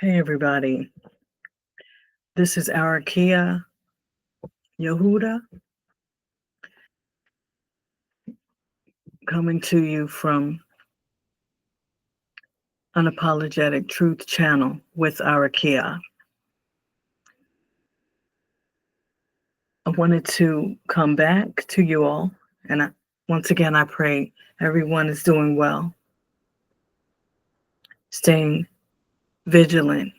Hey everybody, this is EriKiYah, Yahudah, coming to you from Unapologetic Truth Channel with EriKiYah. I wanted to come back to you all, and once again, I pray everyone is doing well, staying vigilant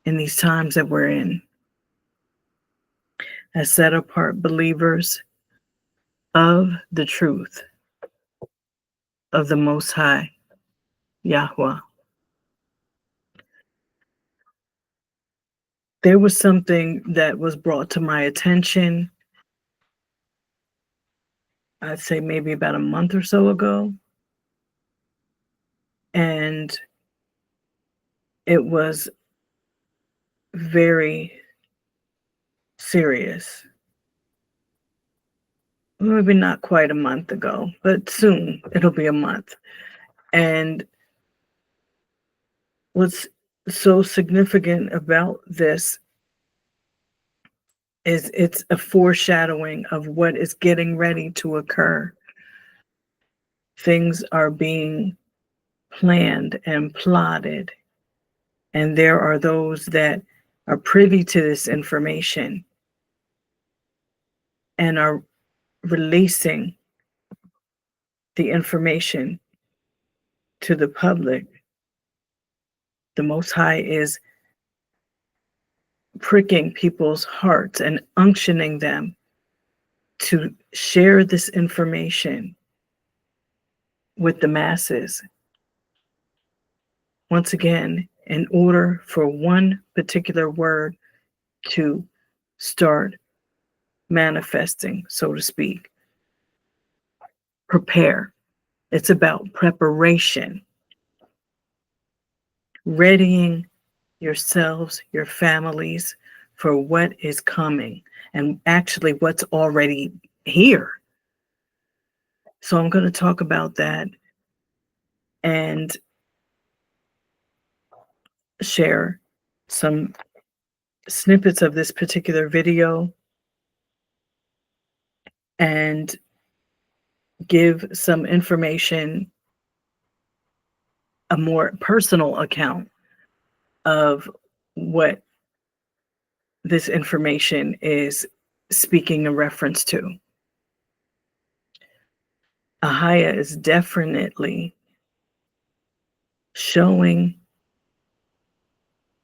in these times that we're in, as set-apart believers of the truth of the Most High, Yahudah. There was something that was brought to my attention, I'd say maybe about a month or so ago, and it was very serious. Maybe not quite a month ago, but soon it'll be a month. And what's so significant about this is it's a foreshadowing of what is getting ready to occur. Things are being planned and plotted, and there are those that are privy to this information and are releasing the information to the public. The Most High is pricking people's hearts and unctioning them to share this information with the masses. Once again, in order for one particular word to start manifesting, so to speak. Prepare. It's about preparation, readying yourselves, your families for what is coming and actually what's already here. So I'm going to talk about that and share some snippets of this particular video and give some information, a more personal account of what this information is speaking in reference to. Ahaya is definitely showing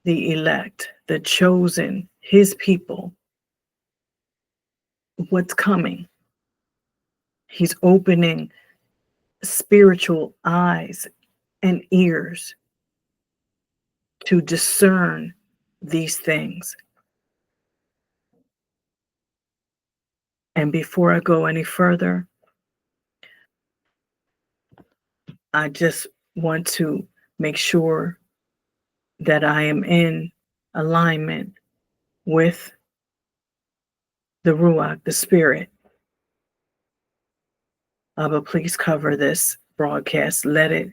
the elect, the chosen, his people, what's coming. He's opening spiritual eyes and ears to discern these things. And before I go any further, I just want to make sure that I am in alignment with the Ruach, the Spirit. Abba, please cover this broadcast. Let it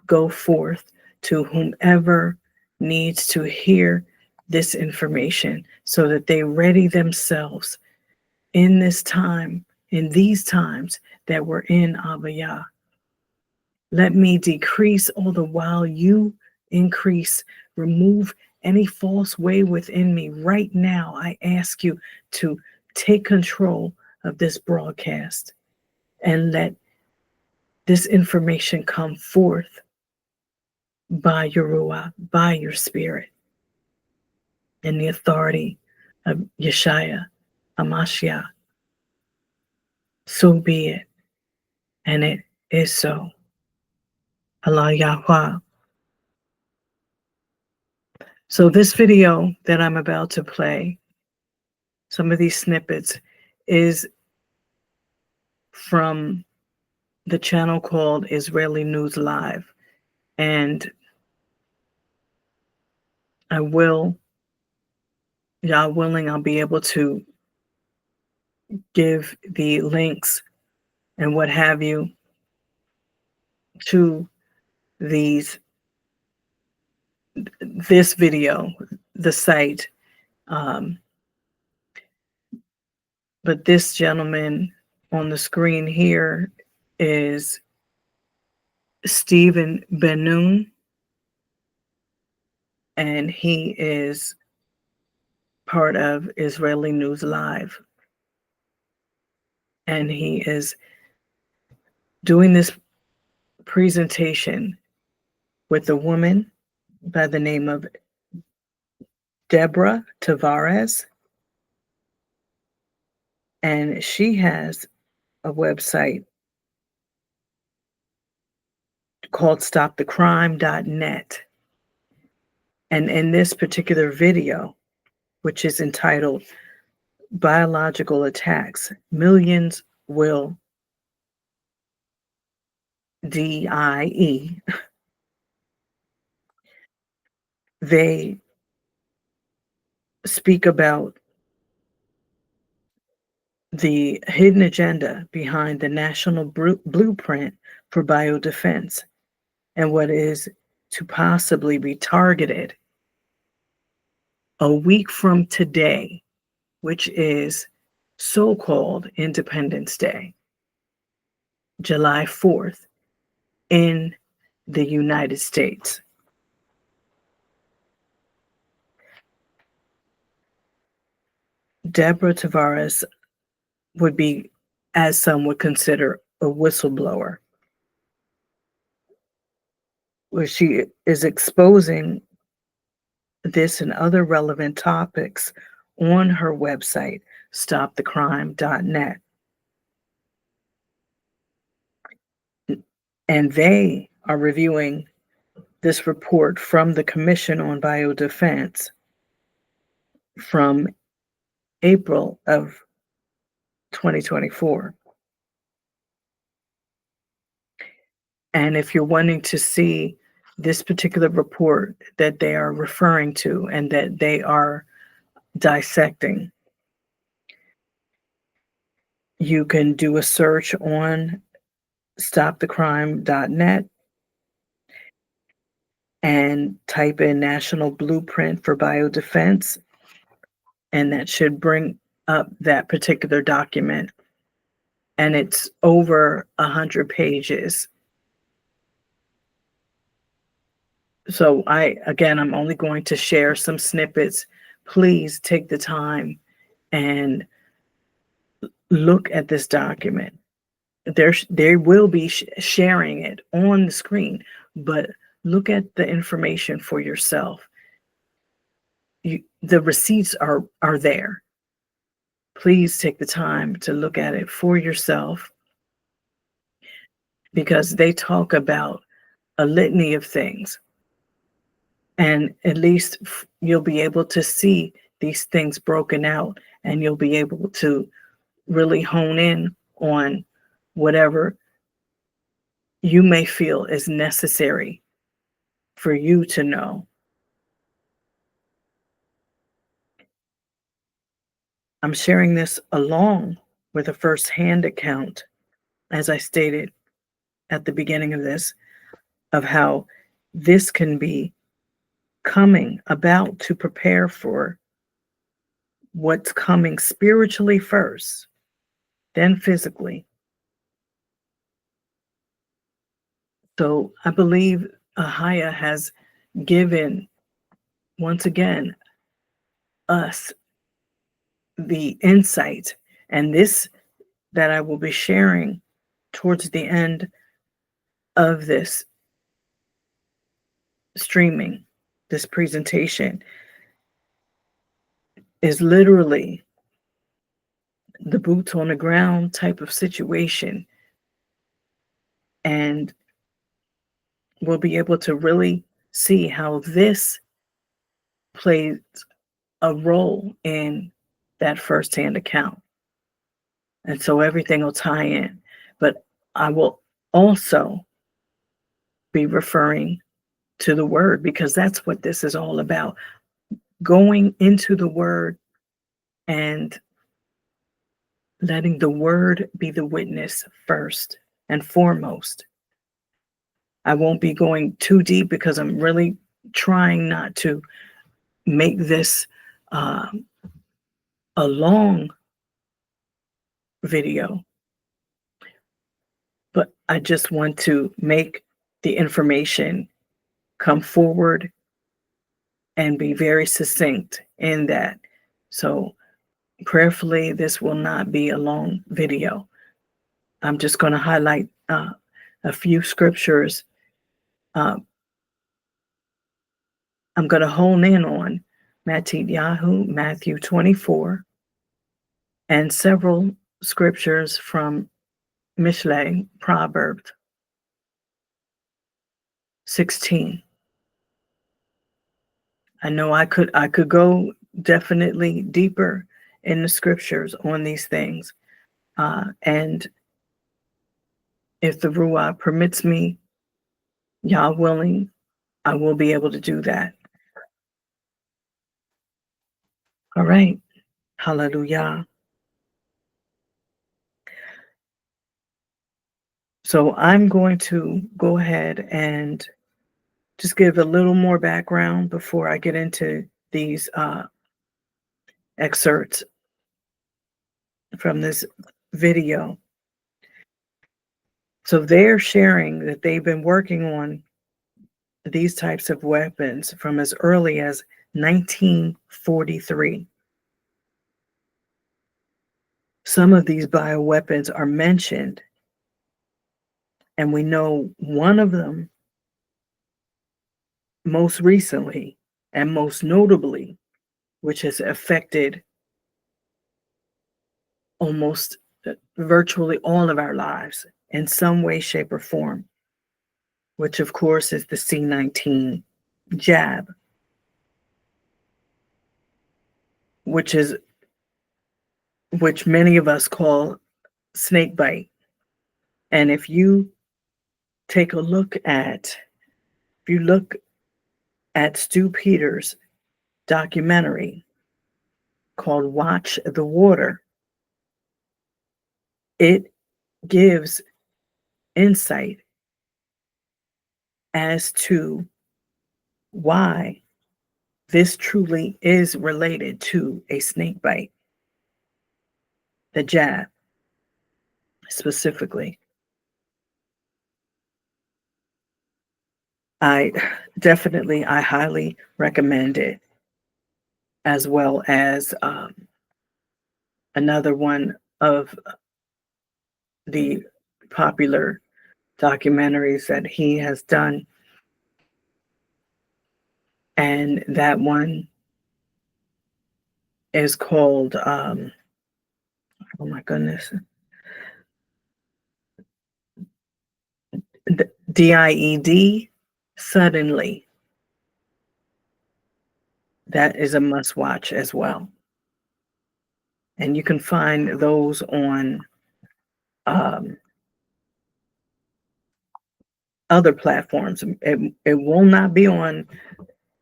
go forth to whomever needs to hear this information so that they ready themselves in this time, in these times that we're in, Abba Yah. Let me decrease all the while you increase. Remove any false way within me. Right now, I ask you to take control of this broadcast and let this information come forth by your Ruach, by your Spirit, in the authority of Yeshaya, Hamashiach. So be it, and it is so. Allah Yahweh. So this video that I'm about to play, some of these snippets, is from the channel called Israeli News Live. And I will, Yah willing, I'll be able to give the links and what have you to these this video, the site. But this gentleman on the screen here is Stephen Benoon, and he is part of Israeli News Live. And he is doing this presentation with a woman by the name of Deborah Tavares. And she has a website called stopthecrime.net. And in this particular video, which is entitled Biological Attacks, Millions Will DIE, they speak about the hidden agenda behind the national blueprint for biodefense and what is to possibly be targeted a week from today, which is so-called Independence Day, July 4th, in the United States. Deborah Tavares would be, as some would consider, a whistleblower, where she is exposing this and other relevant topics on her website, stopthecrime.net. And they are reviewing this report from the Commission on Biodefense from April of 2024. And if you're wanting to see this particular report that they are referring to and that they are dissecting, you can do a search on stopthecrime.net and type in National Blueprint for Biodefense, and that should bring up that particular document. And it's over 100 pages. So I'm only going to share some snippets. Please take the time and look at this document. They will be sharing it on the screen, but look at the information for yourself. The receipts are there. Please take the time to look at it for yourself, because they talk about a litany of things. And at least you'll be able to see these things broken out, and you'll be able to really hone in on whatever you may feel is necessary for you to know. I'm sharing this along with a first-hand account, as I stated at the beginning of this, of how this can be coming about to prepare for what's coming spiritually first, then physically. So I believe EriKiYah has given, once again, us the insight, and this that I will be sharing towards the end of this streaming, this presentation, is literally the boots on the ground type of situation. And we'll be able to really see how this plays a role in that firsthand account. And so everything will tie in. But I will also be referring to the word, because that's what this is all about. Going into the word and letting the word be the witness first and foremost. I won't be going too deep because I'm really trying not to make this a long video, but I just want to make the information come forward and be very succinct in that. So prayerfully, this will not be a long video. I'm just going to highlight a few scriptures. I'm going to hone in on Matthew 24, and several scriptures from Mishle, Proverbs 16. I know I could go definitely deeper in the scriptures on these things. And if the Ruah permits me, Yah willing, I will be able to do that. All right. Hallelujah. So I'm going to go ahead and just give a little more background before I get into these excerpts from this video. So they're sharing that they've been working on these types of weapons from as early as 1943. Some of these bioweapons are mentioned, and we know one of them most recently and most notably, which has affected almost virtually all of our lives in some way, shape, or form, which of course is the C-19 jab, which many of us call snake bite. And if you look at Stu Peters' documentary called Watch the Water, it gives insight as to why this truly is related to a snake bite, the jab specifically. I highly recommend it, as well as another one of the popular documentaries that he has done. And that one is called, oh my goodness, DIED, Suddenly. That is a must watch as well. And you can find those on other platforms. It will not be on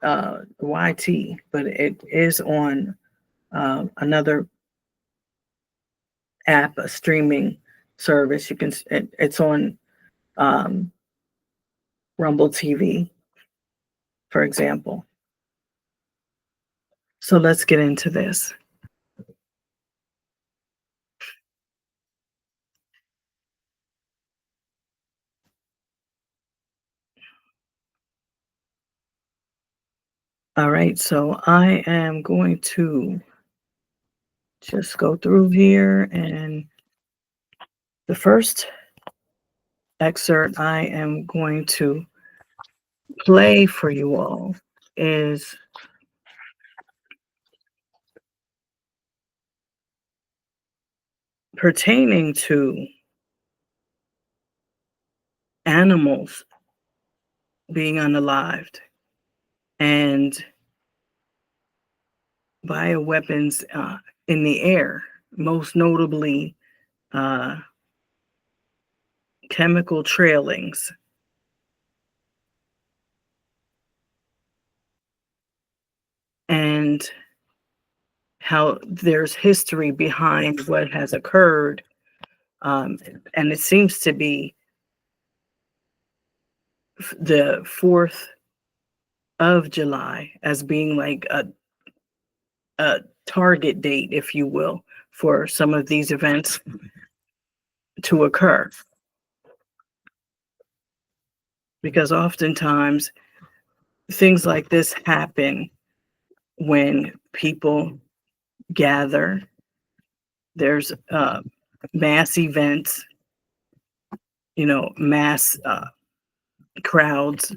YT, but it is on another app, a streaming service. It's on Rumble TV, for example. So let's get into this. All right, so I am going to just go through here, and the first excerpt I am going to play for you all is pertaining to animals being unalived and bioweapons in the air, most notably chemical trailings. And how there's history behind what has occurred. And it seems to be the fourth of July as being like a target date, if you will, for some of these events to occur. Because oftentimes things like this happen when people gather. There's mass events, mass crowds,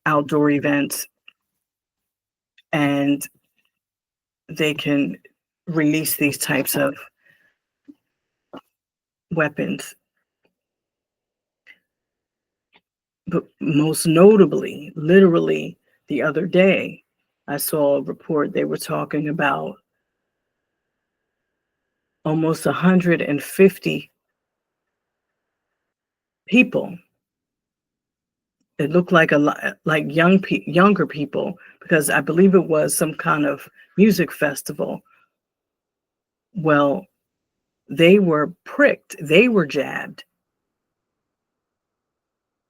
outdoor events, and they can release these types of weapons. But most notably, literally the other day, I saw a report. They were talking about almost 150 people. It looked like a lot, like younger people, because I believe it was some kind of music festival. Well, they were pricked, they were jabbed.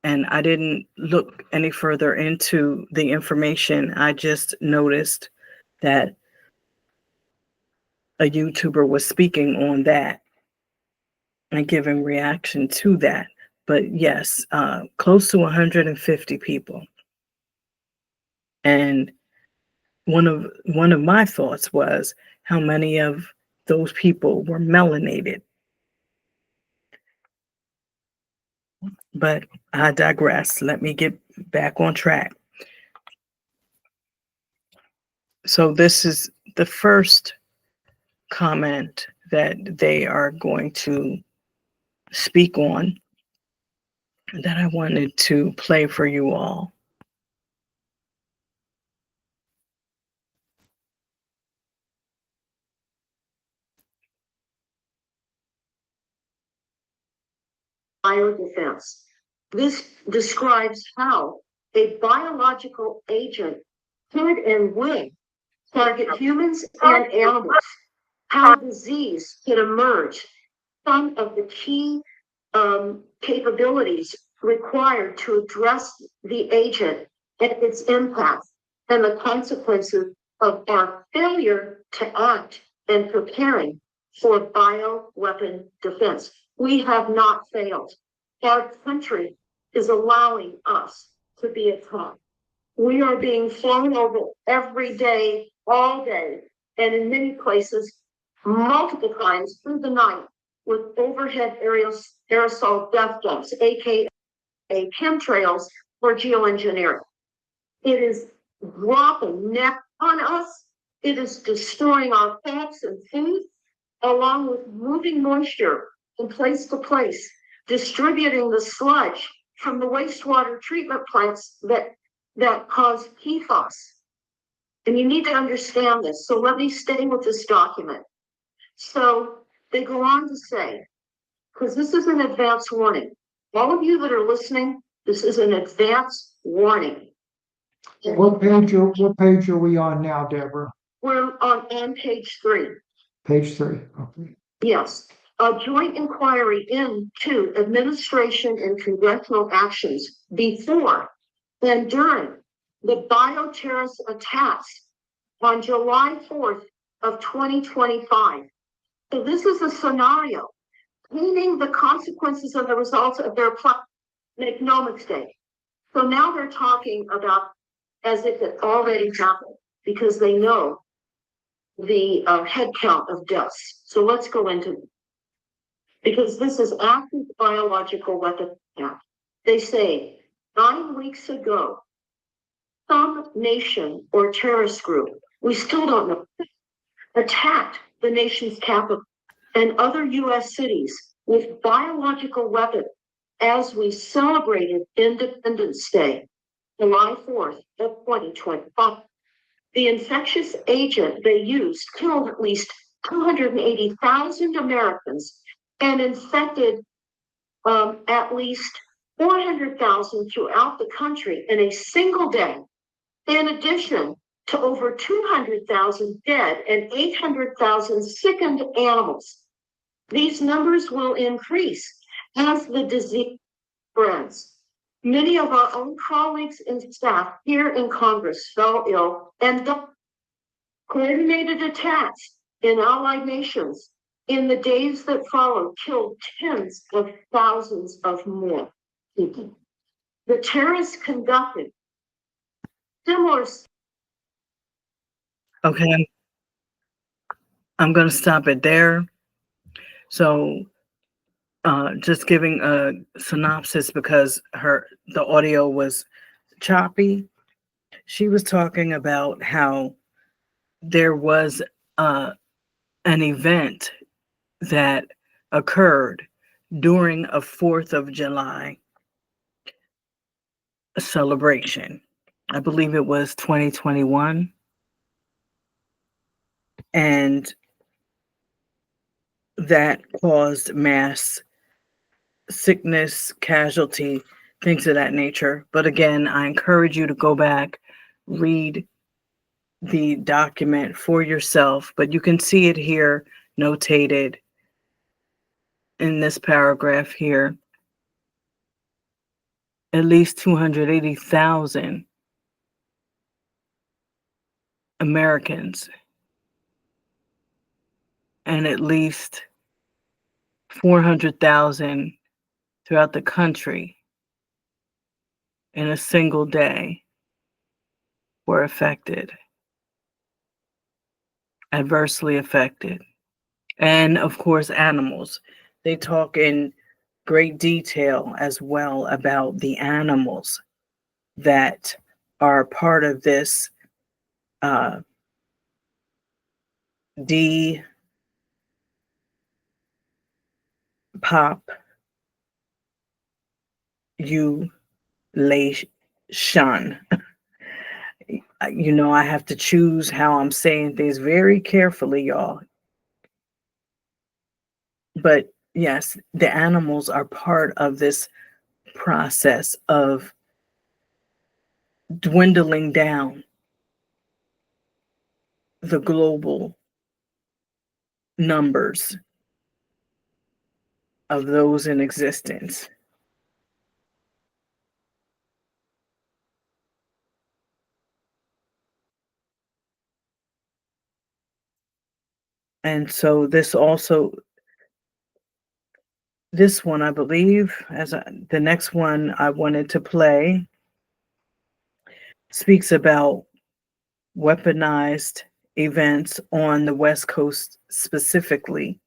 And I didn't look any further into the information. I just noticed that a YouTuber was speaking on that and giving reaction to that. But yes, close to 150 people. And one of my thoughts was how many of those people were melanated. But I digress. Let me get back on track. So this is the first comment that they are going to speak on that I wanted to play for you all. Biodefense. This describes how a biological agent could and will target humans and animals, how disease could emerge, some of the key capabilities required to address the agent and its impact, and the consequences of our failure to act and preparing for bioweapon defense. We have not failed. Our country is allowing us to be attacked. We are being flown over every day, all day, and in many places, multiple times through the night with overhead aerosol death dumps, aka chemtrails for geoengineering. It is dropping neck on us. It is destroying our crops and food, along with moving moisture from place to place, distributing the sludge from the wastewater treatment plants that cause PFAS. And you need to understand this. So let me stay with this document. So they go on to say, because this is an advance warning. All of you that are listening, this is an advance warning. What page are we on now, Deborah? We're on page 3. Page 3. Okay. Yes. A joint inquiry into administration and congressional actions before and during the bioterrorist attacks on July 4th of 2025. So this is a scenario painting the consequences and the results of their plan. Make no mistake. So now they're talking about as if it already happened, because they know the head count of deaths. So let's go into it. Because this is active biological weapon act. They say 9 weeks ago, some nation or terrorist group, we still don't know, attacked the nation's capital and other US cities with biological weapons as we celebrated Independence Day, July 4th of 2025. The infectious agent they used killed at least 280,000 Americans and infected at least 400,000 throughout the country in a single day, in addition to over 200,000 dead and 800,000 sickened animals. These numbers will increase as the disease spreads. Many of our own colleagues and staff here in Congress fell ill, and the coordinated attacks in allied nations in the days that followed killed tens of thousands of more people. The terrorists conducted similar. Okay, I'm going to stop it there. So, just giving a synopsis because the audio was choppy. She was talking about how there was an event that occurred during a 4th of July celebration. I believe it was 2021. And that caused mass sickness, casualty, things of that nature. But again, I encourage you to go back, read the document for yourself, but you can see it here notated in this paragraph here. At least 280,000 Americans and at least 400,000 throughout the country in a single day were affected, adversely affected. And of course, animals. They talk in great detail as well about the animals that are part of this depopulation. You know, I have to choose how I'm saying things very carefully, y'all. But yes, the animals are part of this process of dwindling down the global numbers of those in existence. And so this one, I believe, the next one I wanted to play speaks about weaponized events on the West Coast specifically.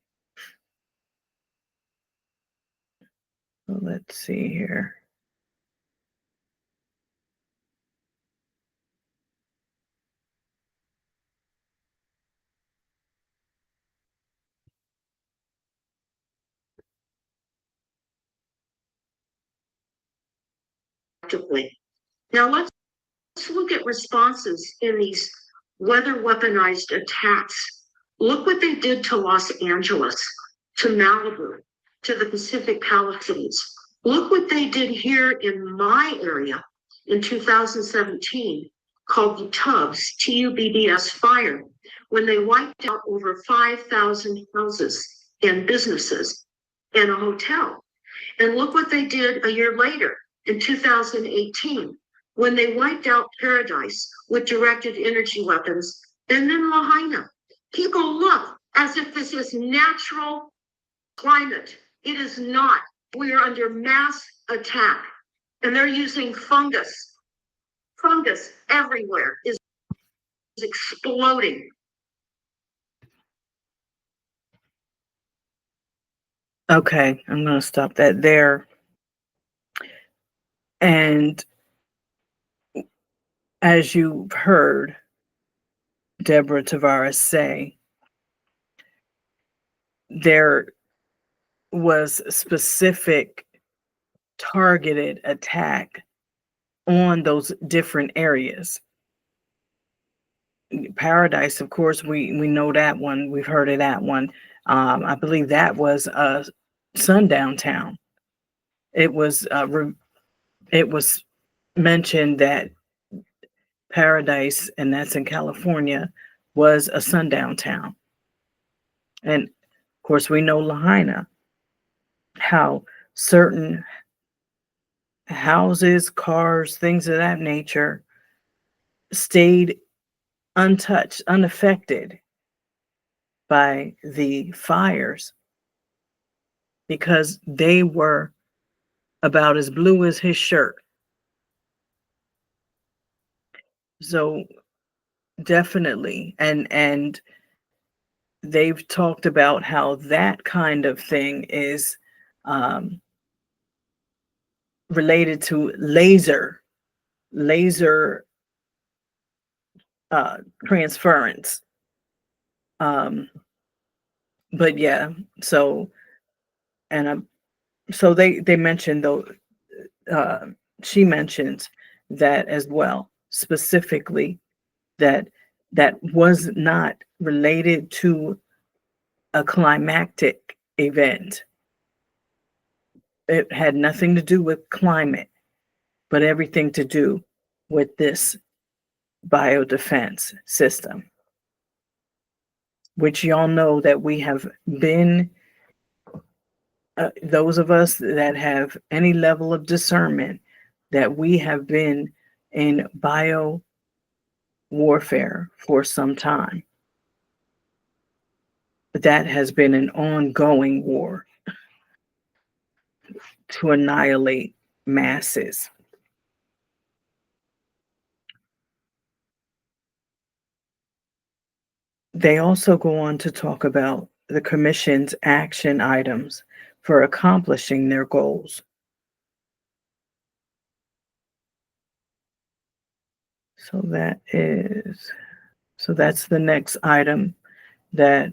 Let's see here. Now let's look at responses in these weather weaponized attacks. Look what they did to Los Angeles, to Malibu, to the Pacific Palisades. Look what they did here in my area in 2017, called the Tubbs, Tubbs fire, when they wiped out over 5,000 houses and businesses and a hotel. And look what they did a year later in 2018, when they wiped out Paradise with directed energy weapons, and then Lahaina. People look as if this is natural climate. It is not. We are under mass attack, and they're using fungus. Fungus everywhere is exploding. Okay, I'm going to stop that there. And as you've heard Deborah Tavares say, there was specific targeted attack on those different areas. Paradise, of course, we know that one. We've heard of that one. I believe that was a sundown town. It was mentioned that Paradise, and that's in California, was a sundown town. And of course, we know Lahaina, how certain houses, cars, things of that nature stayed untouched, unaffected by the fires because they were about as blue as his shirt. So definitely, and they've talked about how that kind of thing is um, related to laser transference. Um, but yeah, so and so they mentioned though, uh, she mentions that as well, specifically that that was not related to a climactic event. It had nothing to do with climate, but everything to do with this biodefense system, which y'all know that we have been, those of us that have any level of discernment, that we have been in bio warfare for some time. That has been an ongoing war to annihilate masses. They also go on to talk about the Commission's action items for accomplishing their goals. So that's the next item that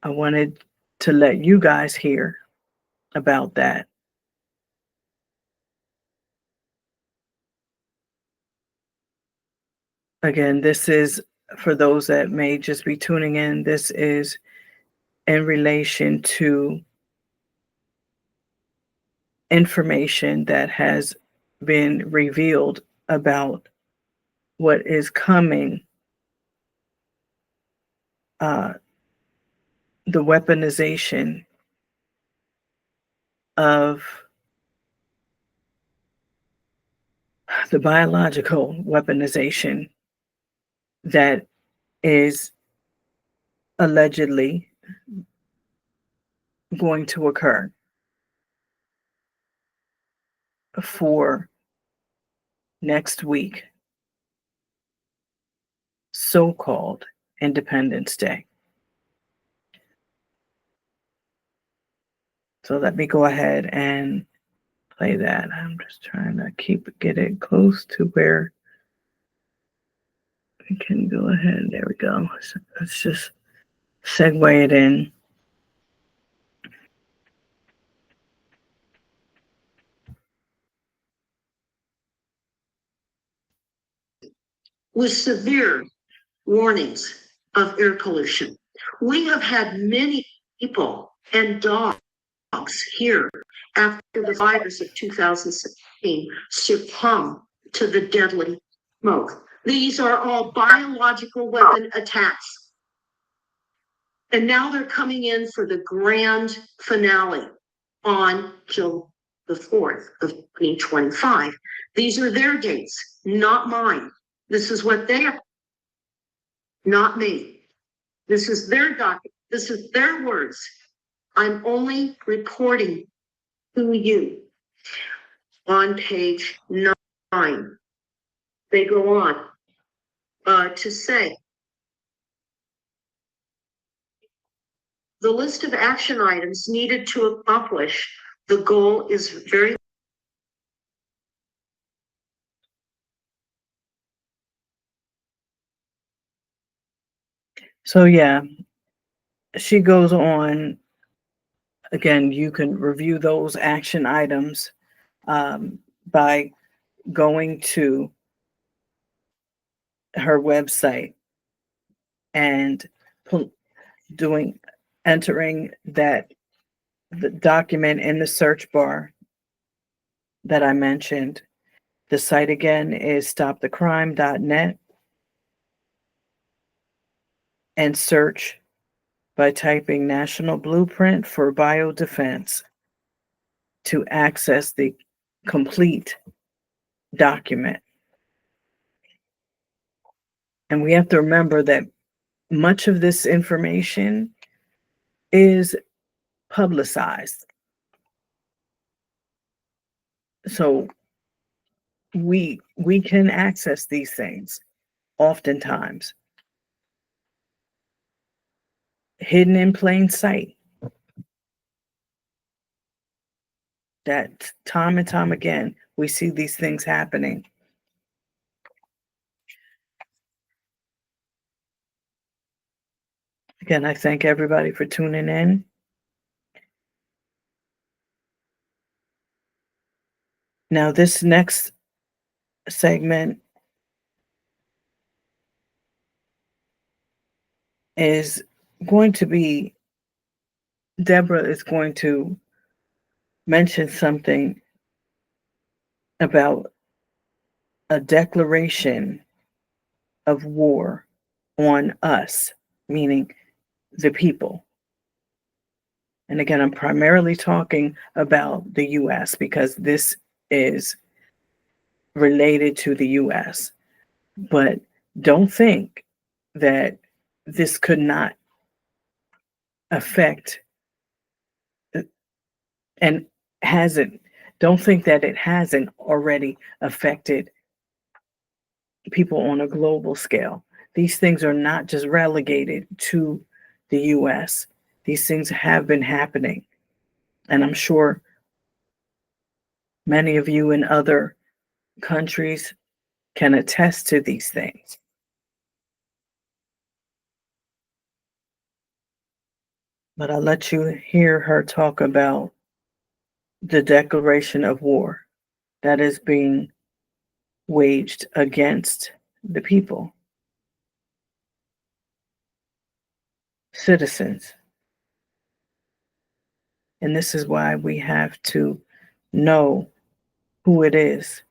I wanted to let you guys hear about that. Again, this is for those that may just be tuning in. This is in relation to information that has been revealed about what is coming, the weaponization of the biological weaponization that is allegedly going to occur for next week, so-called Independence Day. So let me go ahead and play that. I'm just trying to get it close to where we can go ahead. There we go. So let's just segue it in. With severe warnings of air pollution. We have had many people and dogs here after the fires of 2016 succumb to the deadly smoke. These are all biological weapon attacks. And now they're coming in for the grand finale on July the 4th of 2025. These are their dates, not mine. This is what they are, not me. This is their document. This is their words. I'm only reporting to you. On page 9, they go on to say, the list of action items needed to accomplish the goal is very. So yeah, she goes on. Again, you can review those action items by going to her website and entering the document in the search bar that I mentioned. The site again is stopthecrime.net, and search by typing National Blueprint for Biodefense. to access the complete document. And we have to remember that much of this information is publicized. So we can access these things oftentimes hidden in plain sight. That time and time again, we see these things happening. Again, I thank everybody for tuning in. Now, this next segment is going to be, Deborah is going to mention something about a declaration of war on us, meaning the people. And again, I'm primarily talking about the US because this is related to the US. But don't think that this could not affect and hasn't, don't think that it hasn't already affected people on a global scale. These things are not just relegated to the US. These things have been happening. And I'm sure many of you in other countries can attest to these things. But I'll let you hear her talk about the declaration of war that is being waged against the people, citizens. And this is why we have to know who it is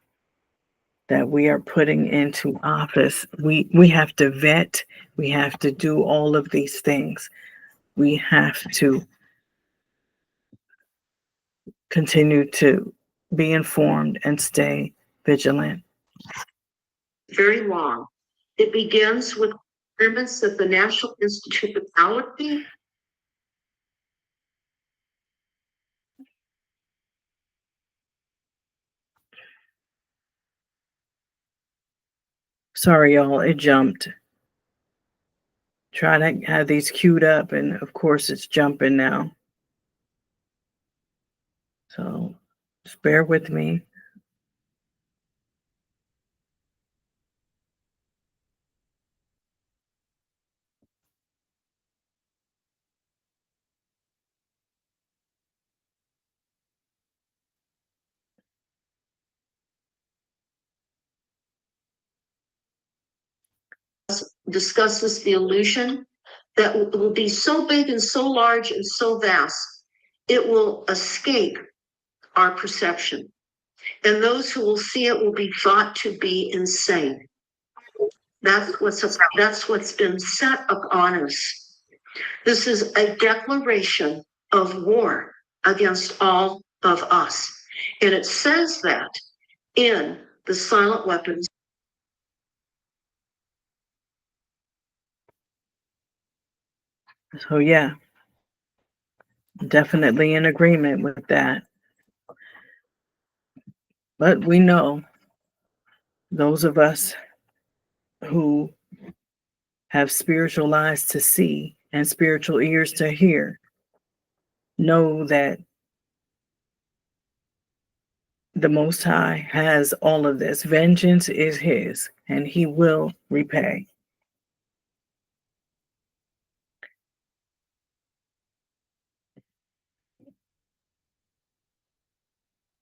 that we are putting into office. We have to vet, we have to do all of these things. We have to continue to be informed and stay vigilant. Very long. It begins with requirements that the National Institute of Allergy Sorry, y'all, it jumped. Try to have these queued up, and of course, it's jumping now. So just bear with me. discusses the illusion that will be so big and so large and so vast, it will escape our perception. And those who will see it will be thought to be insane. That's what's been set upon us. This is a declaration of war against all of us. And it says that in the silent weapons. So yeah, definitely in agreement with that. But we know, those of us who have spiritual eyes to see and spiritual ears to hear, know that the Most High has all of this. Vengeance is His, and He will repay.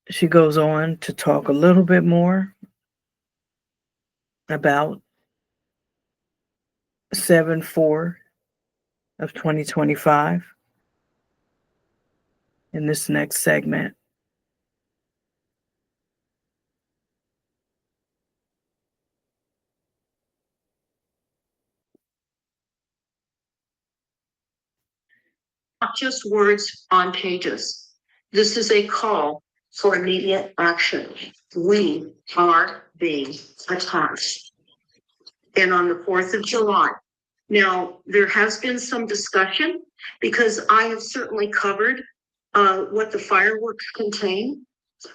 She goes on to talk a little bit more about 7/4 of 2025 in this next segment. Not just words on pages. This is a call for immediate action. We are being attacked. And on the 4th of July. Now, there has been some discussion because I have certainly covered what the fireworks contain.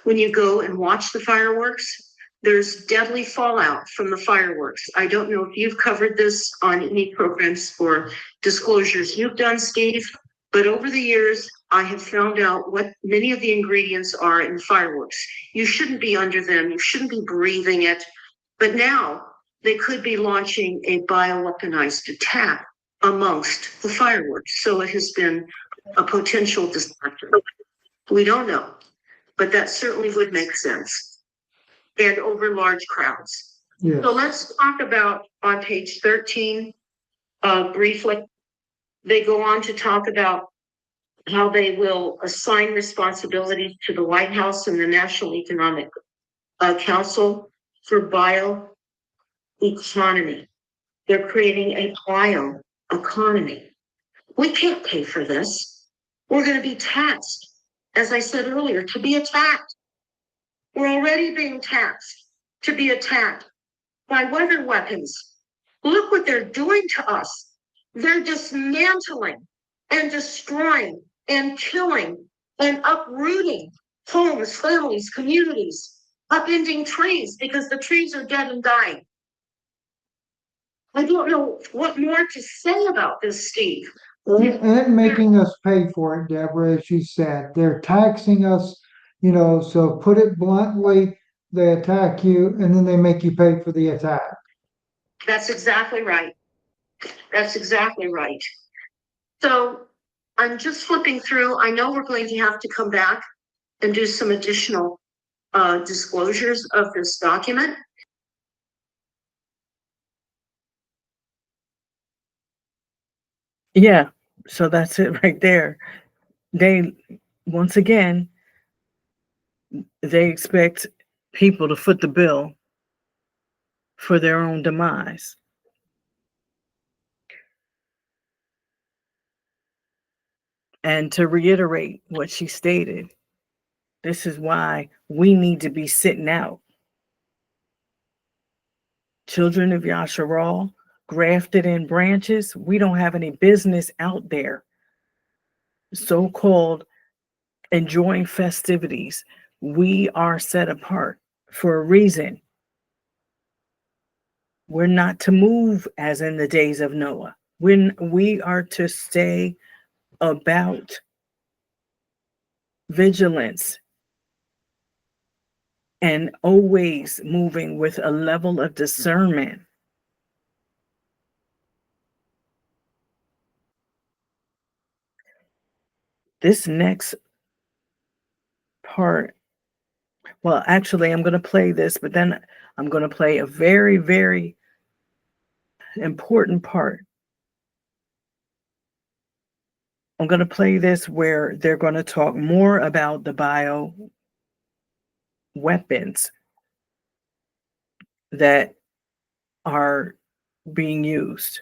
When you go and watch the fireworks, there's deadly fallout from the fireworks. I don't know if you've covered this on any programs or disclosures you've done, Steve, but over the years, I have found out what many of the ingredients are in fireworks. You shouldn't be under them. You shouldn't be breathing it. But now they could be launching a bioweaponized attack amongst the fireworks. So it has been a potential disaster. We don't know, but that certainly would make sense. And over large crowds. Yes. So let's talk about on page 13, briefly. They go on to talk about how they will assign responsibilities to the White House and the National Economic Council for bioeconomy. They're creating a bioeconomy. We can't pay for this. We're going to be taxed, as I said earlier, to be attacked. We're already being taxed to be attacked by weather weapons. Look what they're doing to us. They're dismantling and destroying and killing and uprooting homes, families, communities, upending trees because the trees are dead and dying. I don't know what more to say about this, Steve. And making us pay for it, Deborah, as you said. They're taxing us, so put it bluntly, they attack you and then they make you pay for the attack. That's exactly right. That's exactly right. So I'm just flipping through. I know we're going to have to come back and do some additional disclosures of this document. Yeah, so that's it right there. They, once again, they expect people to foot the bill for their own demise. And to reiterate what she stated, this is why we need to be sitting out. Children of Yasharal, grafted in branches, we don't have any business out there. So-called enjoying festivities. We are set apart for a reason. We're not to move as in the days of Noah. When we are to stay about vigilance and always moving with a level of discernment. This next part, well, actually, I'm going to play this, but then I'm going to play a very, very important part. I'm going to play this where they're going to talk more about the bio weapons that are being used.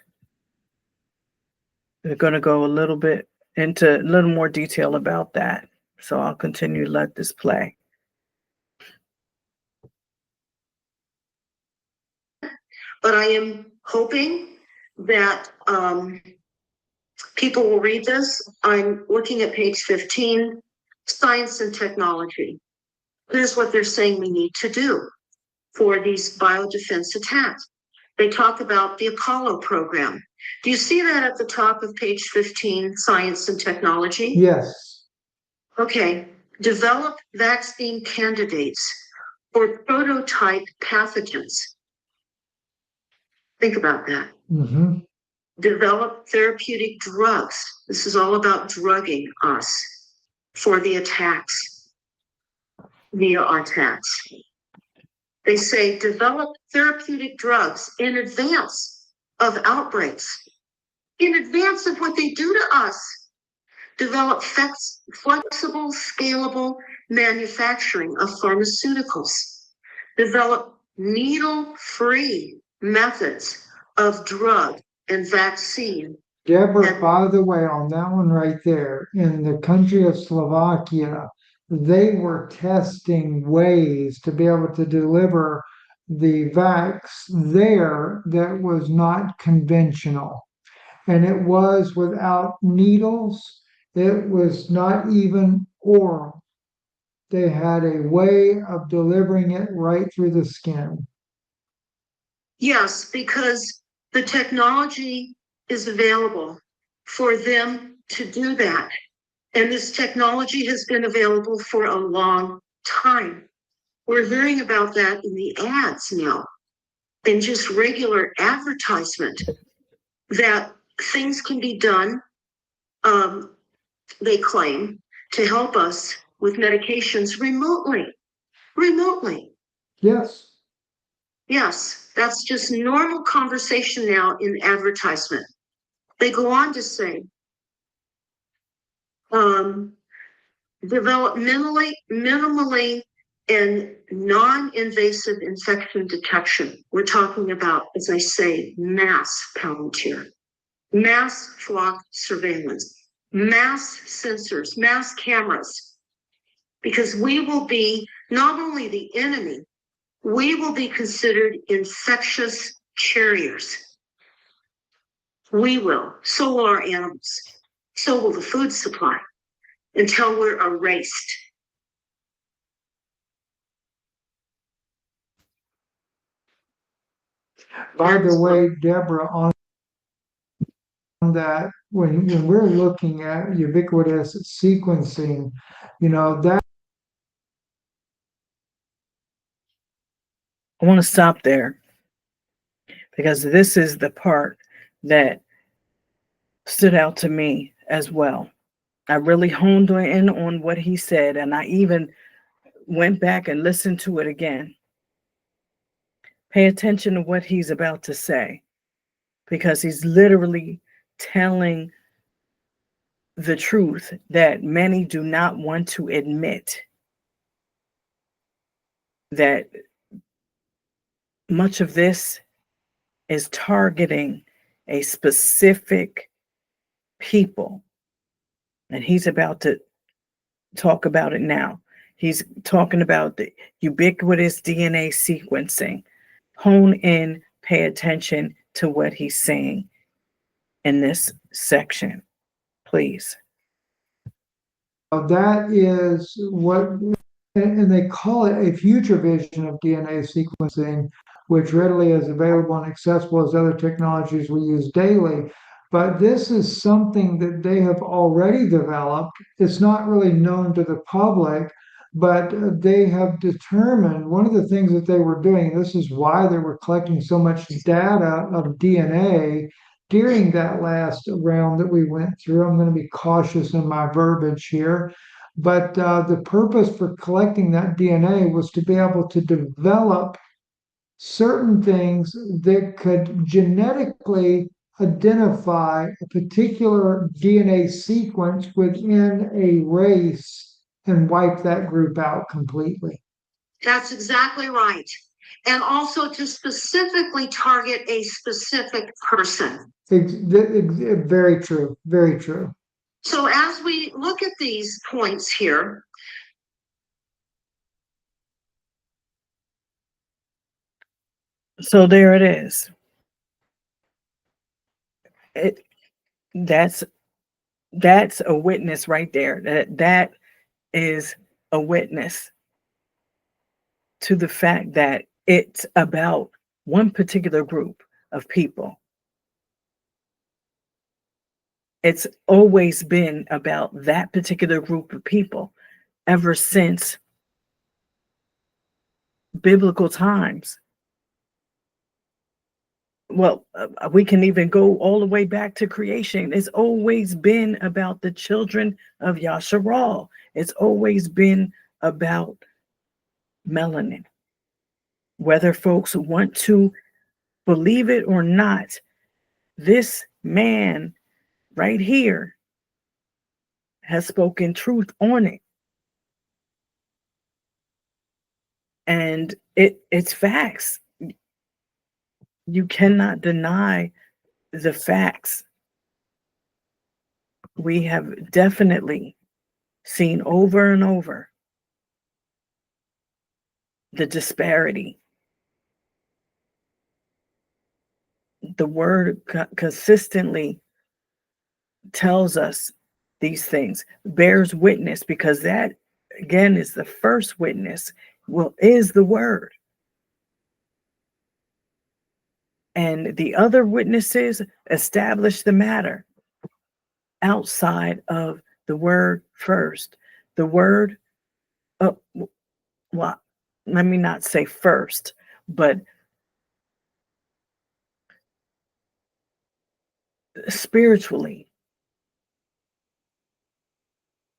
They're going to go a little bit into a little more detail about that. So I'll continue to let this play. But I am hoping that people will read this. I'm looking at page 15, science and technology. Here's what they're saying we need to do for these biodefense attacks. They talk about the Apollo program. Do you see that at the top of page 15, science and technology? Yes. Okay. Develop vaccine candidates for prototype pathogens. Think about that. Mm-hmm. Develop therapeutic drugs. This is all about drugging us for the attacks, via our attacks. They say develop therapeutic drugs in advance of outbreaks, in advance of what they do to us. Develop flexible, scalable manufacturing of pharmaceuticals. Develop needle-free methods of drug and vaccine. Deborah, by the way, on that one right there, in the country of Slovakia, they were testing ways to be able to deliver the vax there that was not conventional. And it was without needles. It was not even oral. They had a way of delivering it right through the skin. Yes, because the technology is available for them to do that. And this technology has been available for a long time. We're hearing about that in the ads now, in just regular advertisement, that things can be done, they claim, to help us with medications remotely. Remotely. Yes. Yes, that's just normal conversation now in advertisement. They go on to say, developmentally, minimally, and non-invasive infection detection. We're talking about, as I say, mass Palantir, mass flock surveillance, mass sensors, mass cameras, because we will be not only the enemy, we will be considered infectious carriers. We will. So will our animals. So will the food supply until we're erased. By the way, Deborah, on that, when we're looking at ubiquitous sequencing, that I want to stop there because this is the part that stood out to me as well. I really honed in on what he said, and I even went back and listened to it again. Pay attention to what he's about to say, because he's literally telling the truth that many do not want to admit, that much of this is targeting a specific people. And he's about to talk about it now. He's talking about the ubiquitous DNA sequencing. Hone in, pay attention to what he's saying in this section, please. that is what, and they call it a future vision of DNA sequencing, which readily is available and accessible as other technologies we use daily. But this is something that they have already developed. It's not really known to the public, but they have determined one of the things that they were doing. This is why they were collecting so much data of DNA during that last round that we went through. I'm going to be cautious in my verbiage here. But the purpose for collecting that DNA was to be able to develop certain things that could genetically identify a particular DNA sequence within a race and wipe that group out completely. That's exactly right. And also to specifically target a specific person. Very true. Very true. So as we look at these points here, so there it is. That's a witness right there. That is a witness to the fact that it's about one particular group of people. It's always been about that particular group of people ever since biblical times. Well, we can even go all the way back to creation. It's always been about the children of Yasharal. It's always been about melanin. Whether folks want to believe it or not, this man right here has spoken truth on it. And it's facts. You cannot deny the facts. We have definitely seen over and over the disparity. The word consistently tells us these things, bears witness, because that again is the first witness, is the word. And the other witnesses establish the matter outside of the word first. The word, well, let me not say first, but spiritually,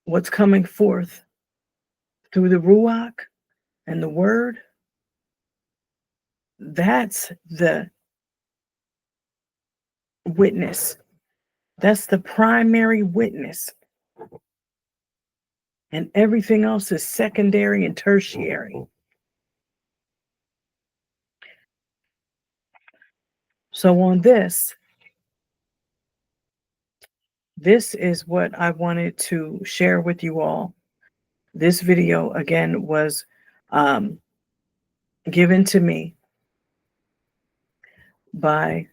what's coming forth through the Ruach and the word, that's the witness. That's the primary witness. And everything else is secondary and tertiary. So on this is what I wanted to share with you all. This video, again, was given to me by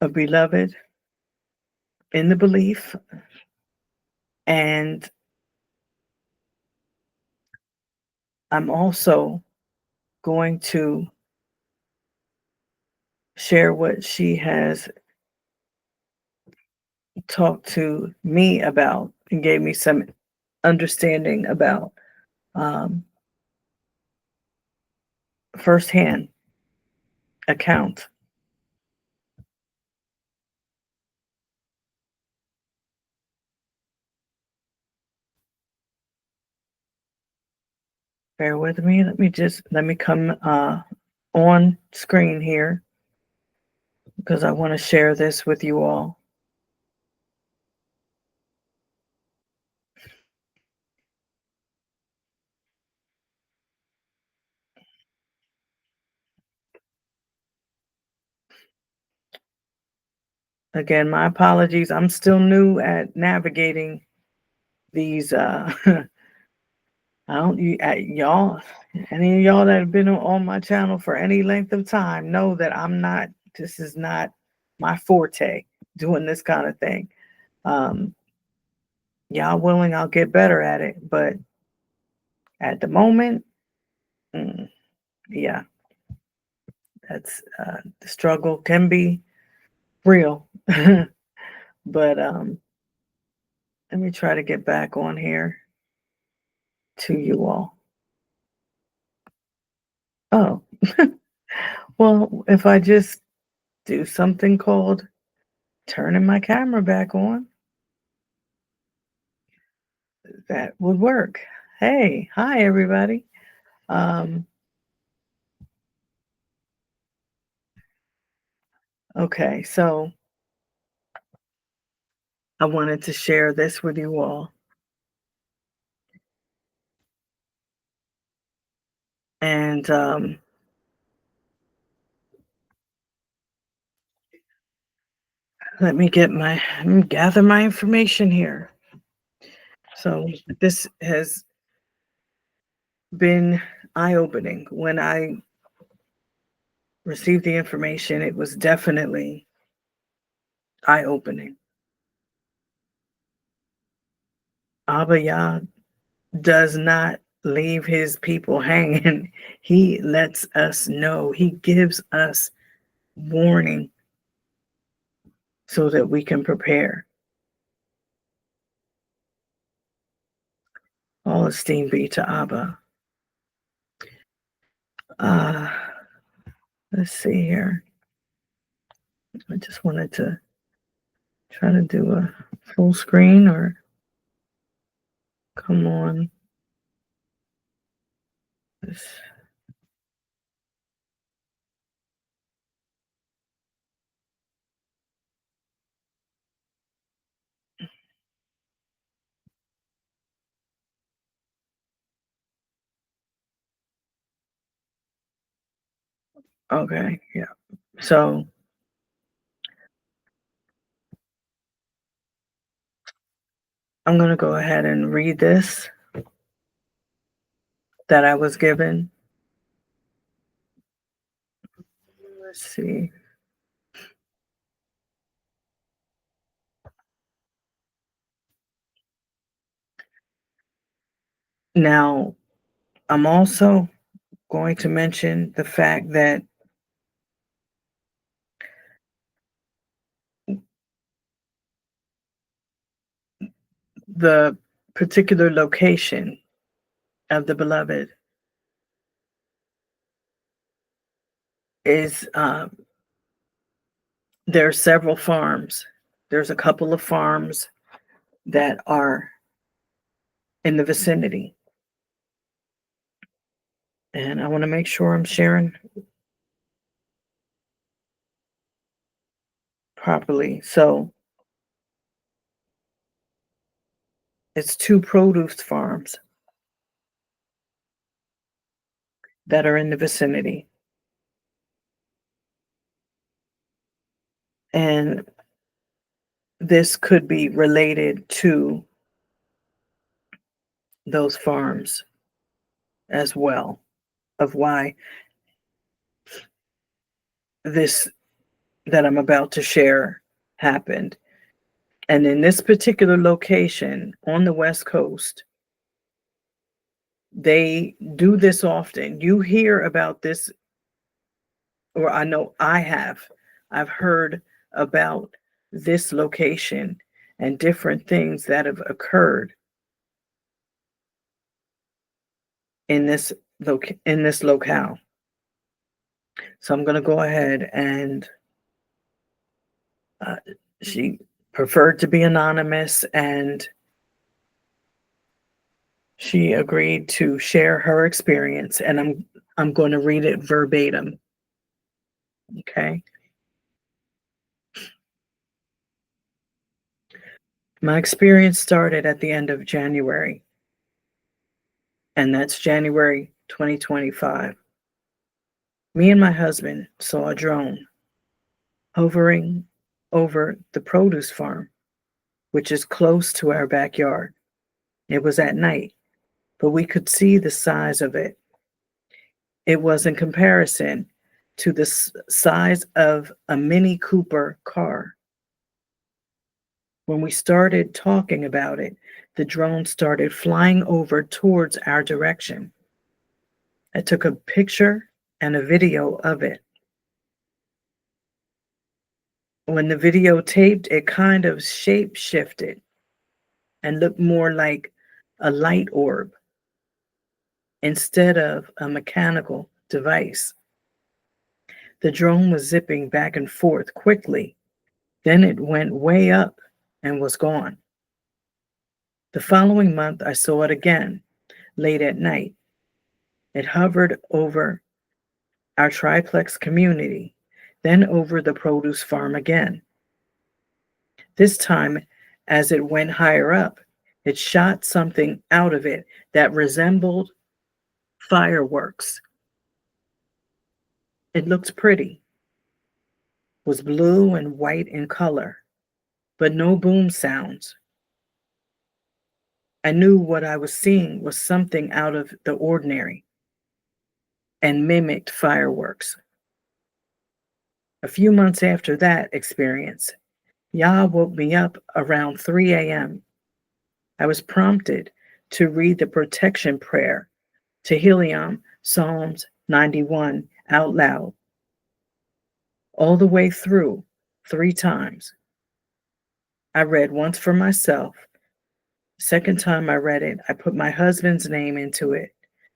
a beloved in the belief, and I'm also going to share what she has talked to me about and gave me some understanding about firsthand account. Bear with me. Let me come on screen here because I want to share this with you all. Again, my apologies. I'm still new at navigating these y'all, any of y'all that have been on my channel for any length of time know that this is not my forte, doing this kind of thing. Y'all willing, I'll get better at it, but at the moment, yeah, that's the struggle can be real. But let me try to get back on here to you all. Oh, well, if I just do something called turning my camera back on, that would work. Hey, hi everybody. Okay, so I wanted to share this with you all. And let me gather my information here. So this has been eye-opening. When I received the information, it was definitely eye-opening. Abba Yah does not leave his people hanging. He lets us know. He gives us warning so that we can prepare. All esteem be to Abba. Let's see here. I just wanted to try to do a full screen, or come on. This. Okay, yeah. So I'm going to go ahead and read this. that I was given. Let's see. Now, I'm also going to mention the fact that the particular location of the beloved is there are several farms. There's a couple of farms that are in the vicinity. And I want to make sure I'm sharing properly. So it's 2 produce farms that are in the vicinity. And this could be related to those farms as well, of why this that I'm about to share happened. And in this particular location on the West Coast, they do this often. You hear about this, or I know I have. I've heard about this location and different things that have occurred in this locale. So I'm going to go ahead and she preferred to be anonymous, and she agreed to share her experience, and I'm going to read it verbatim. Okay. My experience started at the end of January, and that's January 2025. Me and my husband saw a drone hovering over the produce farm, which is close to our backyard. It was at night, but we could see the size of it. It was in comparison to the size of a Mini Cooper car. When we started talking about it, the drone started flying over towards our direction. I took a picture and a video of it. When the video taped, it kind of shape shifted and looked more like a light orb instead of a mechanical device. The drone was zipping back and forth quickly. Then it went way up and was gone. The following month, I saw it again, late at night. It hovered over our triplex community, then over the produce farm again. This time, as it went higher up, it shot something out of it that resembled fireworks. It looked pretty, was blue and white in color, but no boom sounds. I knew what I was seeing was something out of the ordinary and mimicked fireworks. A few months after that experience, Yah woke me up around 3 a.m. I was prompted to read the protection prayer, Tehillim, Psalms 91, out loud, all the way through 3 times. I read once for myself. Second time I read it, I put my husband's name into it.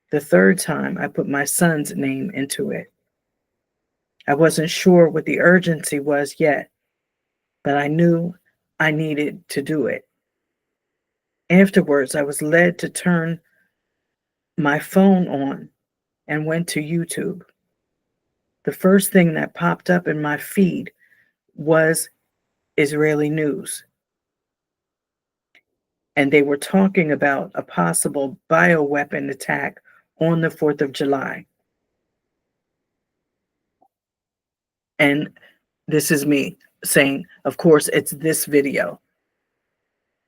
The third time, I put my son's name into it. I wasn't sure what the urgency was yet, but I knew I needed to do it. Afterwards, I was led to turn my phone on and went to YouTube. The first thing that popped up in my feed was Israeli news. And they were talking about a possible bioweapon attack on the 4th of July. And this is me saying, of course, it's this video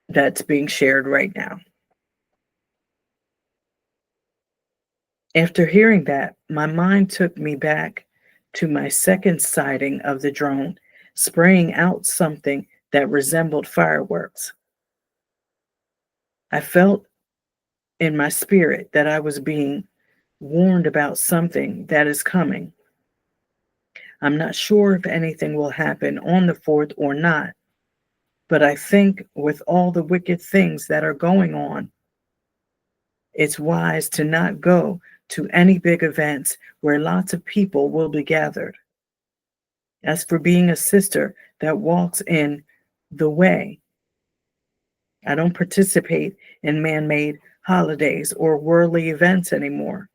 that's being shared right now. After hearing that, my mind took me back to my second sighting of the drone, spraying out something that resembled fireworks. I felt in my spirit that I was being warned about something that is coming. I'm not sure if anything will happen on the 4th or not, but I think with all the wicked things that are going on, it's wise to not go to any big events where lots of people will be gathered. As for being a sister that walks in the way, I don't participate in man-made holidays or worldly events anymore,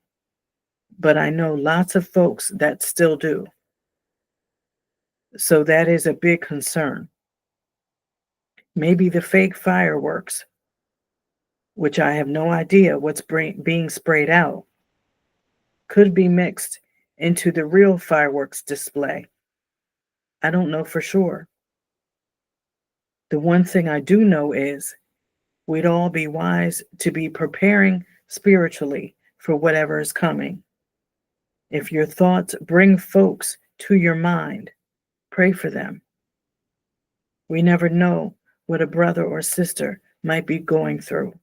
but I know lots of folks that still do. So that is a big concern. Maybe the fake fireworks, which I have no idea what's being sprayed out, could be mixed into the real fireworks display. I don't know for sure. The one thing I do know is we'd all be wise to be preparing spiritually for whatever is coming. If your thoughts bring folks to your mind, pray for them. We never know what a brother or sister might be going through.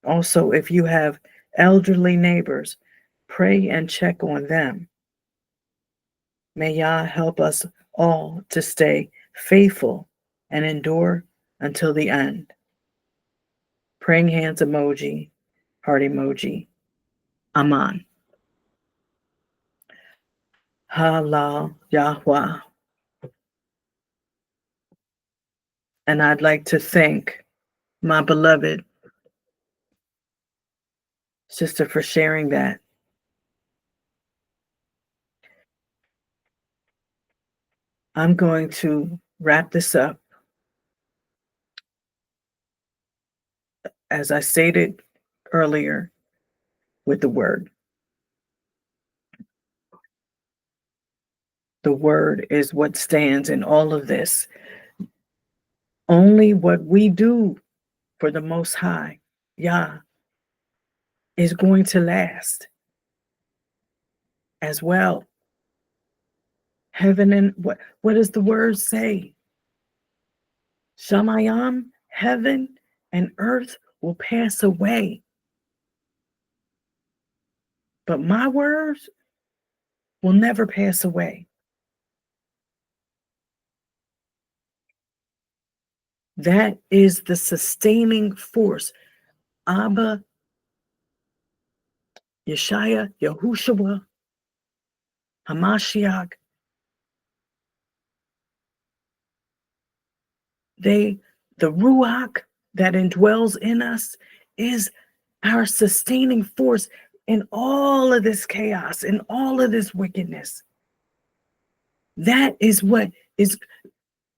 Also, if you have elderly neighbors, pray and check on them. May Yah help us all to stay faithful and endure until the end. Praying hands emoji, heart emoji. Aman. Halal Yahweh. And I'd like to thank my beloved sister for sharing that. I'm going to wrap this up. As I stated earlier, with the word. The word is what stands in all of this. Only what we do for the Most High, Yah, is going to last as well. Heaven and what does the word say? Shamayam, heaven and earth will pass away. But my words will never pass away. That is the sustaining force. Abba, Yeshaya, Yahushua, Hamashiach, the Ruach that indwells in us is our sustaining force in all of this chaos, in all of this wickedness. That is what is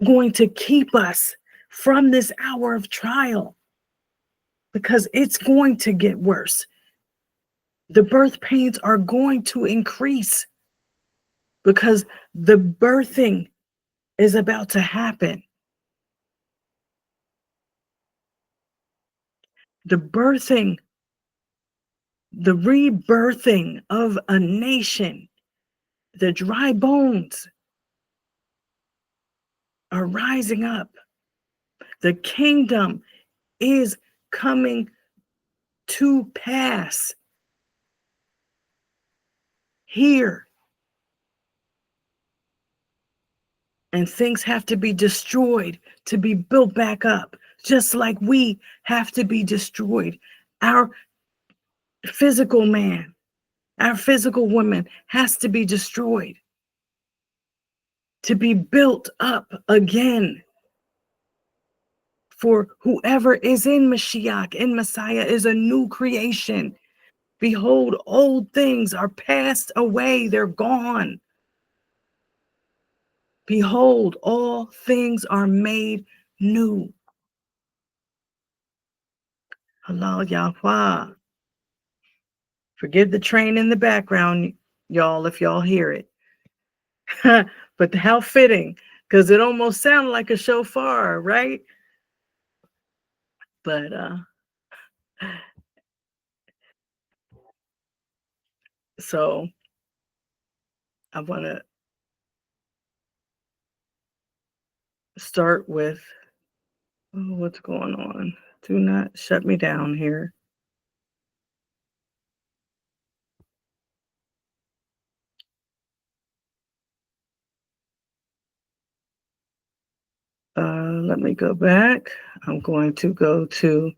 going to keep us from this hour of trial, because it's going to get worse. The birth pains are going to increase because the birthing is about to happen. The birthing, the rebirthing of a nation, the dry bones are rising up. The kingdom is coming to pass here. And things have to be destroyed to be built back up, just like we have to be destroyed. Our physical man, our physical woman has to be destroyed to be built up again. For whoever is in Mashiach, in Messiah, is a new creation. Behold, old things are passed away, they're gone. Behold, all things are made new. Halal Yahweh. Forgive the train in the background, y'all, if y'all hear it. But how fitting, because it almost sounded like a shofar, right? But So I want to start with what's going on. Do not shut me down here. Let me go back. I'm going to go to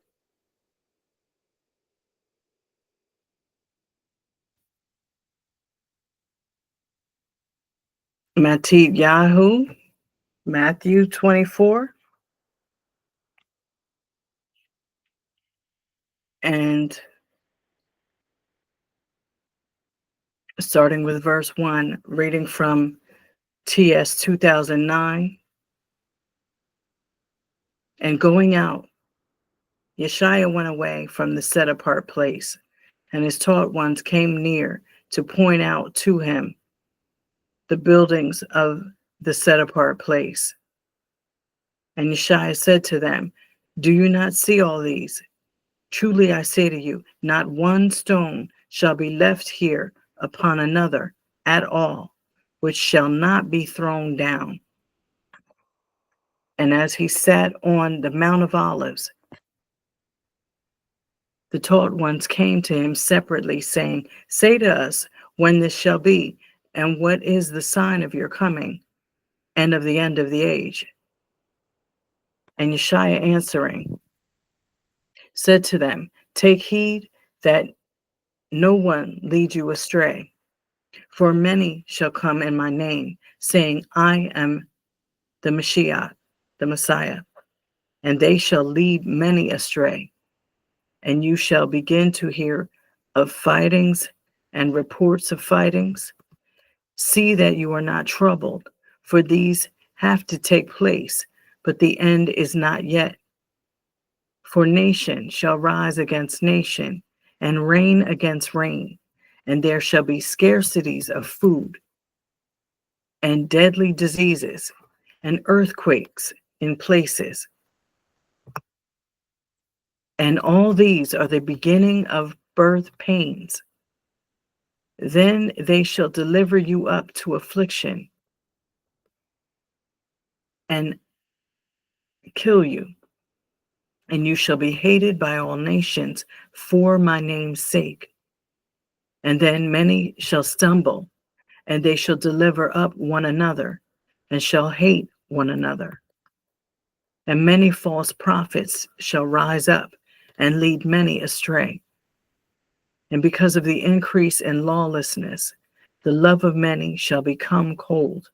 Yahudah, Matthew 24, and starting with verse 1, reading from TS 2009. And going out, Yeshua went away from the set apart place, and his taught ones came near to point out to him the buildings of the set apart place. And Yeshua said to them, do you not see all these? Truly I say to you, not one stone shall be left here upon another at all, which shall not be thrown down. And as he sat on the Mount of Olives, the taught ones came to him separately, saying, say to us when this shall be, and what is the sign of your coming and of the end of the age? And Yeshua answering said to them, take heed that no one lead you astray. For many shall come in my name, saying, I am the Mashiach, the Messiah, and they shall lead many astray. And you shall begin to hear of fightings and reports of fightings. See that you are not troubled, for these have to take place, but the end is not yet. For nation shall rise against nation, and reign against reign, and there shall be scarcities of food, and deadly diseases, and earthquakes in places. And all these are the beginning of birth pains. Then they shall deliver you up to affliction and kill you, and you shall be hated by all nations for my name's sake. And then many shall stumble, and they shall deliver up one another, and shall hate one another. And many false prophets shall rise up and lead many astray. And because of the increase in lawlessness, the love of many shall become cold.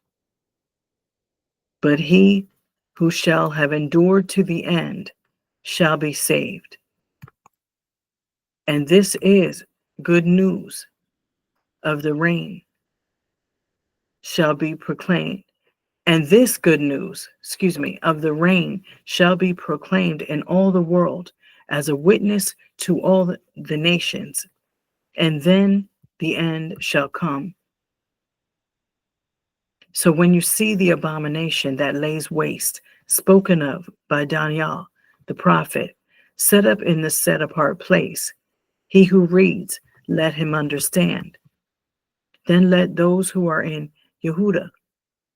But he who shall have endured to the end shall be saved. And this is good news of the reign shall be proclaimed. And this good news, of the reign shall be proclaimed in all the world as a witness to all the nations. And then the end shall come. So when you see the abomination that lays waste, spoken of by Daniel, the prophet, set up in the set apart place, he who reads, let him understand. Then let those who are in Yahudah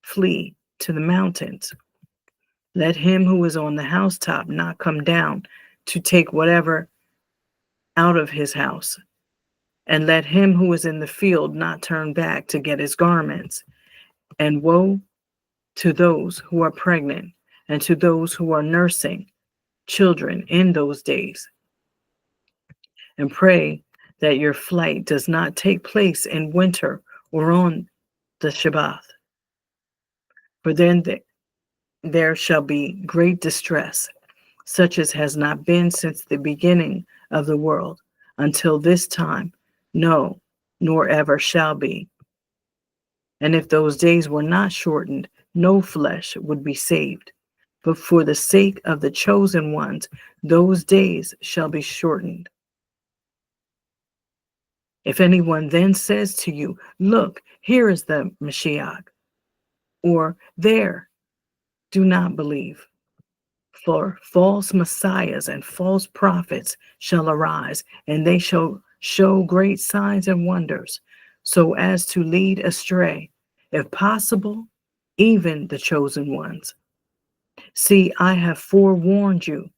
flee to the mountains. Let him who is on the housetop not come down to take whatever out of his house. And let him who is in the field not turn back to get his garments. And woe to those who are pregnant and to those who are nursing children in those days. And pray that your flight does not take place in winter or on the Shabbat. For then there shall be great distress, such as has not been since the beginning of the world until this time, no, nor ever shall be. And if those days were not shortened, no flesh would be saved. But for the sake of the chosen ones, those days shall be shortened. If anyone then says to you, look, here is the Mashiach, or there, do not believe. For false messiahs and false prophets shall arise, and they shall show great signs and wonders, so as to lead astray, if possible, even the chosen ones. See, I have forewarned you.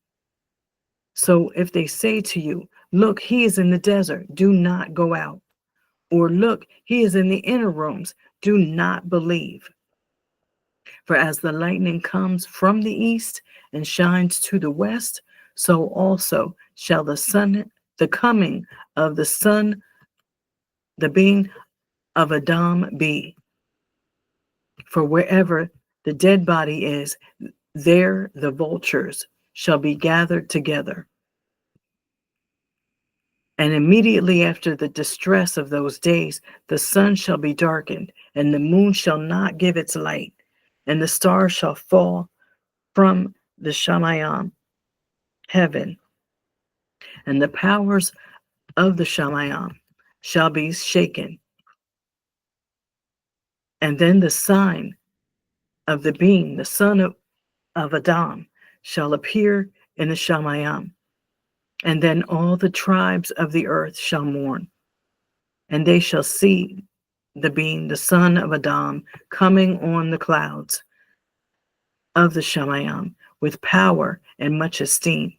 So if they say to you, look, he is in the desert, do not go out. Or look, he is in the inner rooms, do not believe. For as the lightning comes from the east and shines to the west, so also shall the coming of the Son, the being of Adam be. For wherever the dead body is, there the vultures shall be gathered together. And immediately after the distress of those days, the sun shall be darkened, and the moon shall not give its light, and the stars shall fall from the Shamayim, heaven, and the powers of the Shamayim shall be shaken. And then the sign of the being, the son of Adam, shall appear in the Shamayim. And then all the tribes of the earth shall mourn, and they shall see the being, the son of Adam, coming on the clouds of the Shamayim with power and much esteem.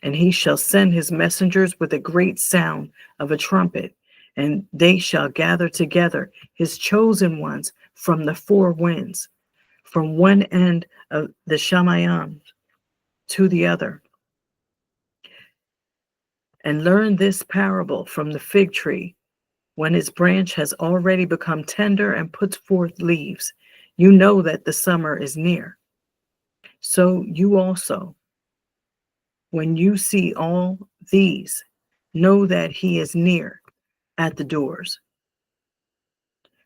And he shall send his messengers with a great sound of a trumpet, and they shall gather together his chosen ones from the four winds, from one end of the Shamayim to the other. And learn this parable from the fig tree. When its branch has already become tender and puts forth leaves, you know that the summer is near. So you also, when you see all these, know that he is near at the doors.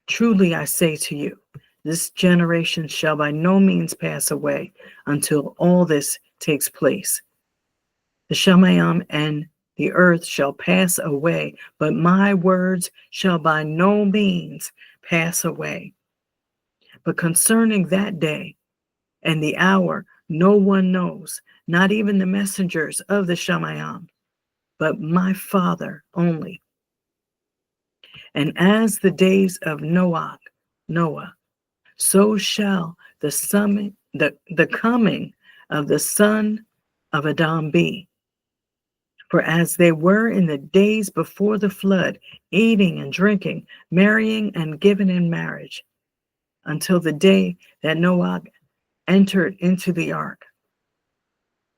Truly I say to you, this generation shall by no means pass away until all this takes place. The Shamayim and the earth shall pass away, but my words shall by no means pass away. But concerning that day and the hour, no one knows, not even the messengers of the Shamayim, but my Father only. And as the days of Noah, so shall the coming of the Son of Adam be. For as they were in the days before the flood, eating and drinking, marrying and giving in marriage, until the day that Noah entered into the ark.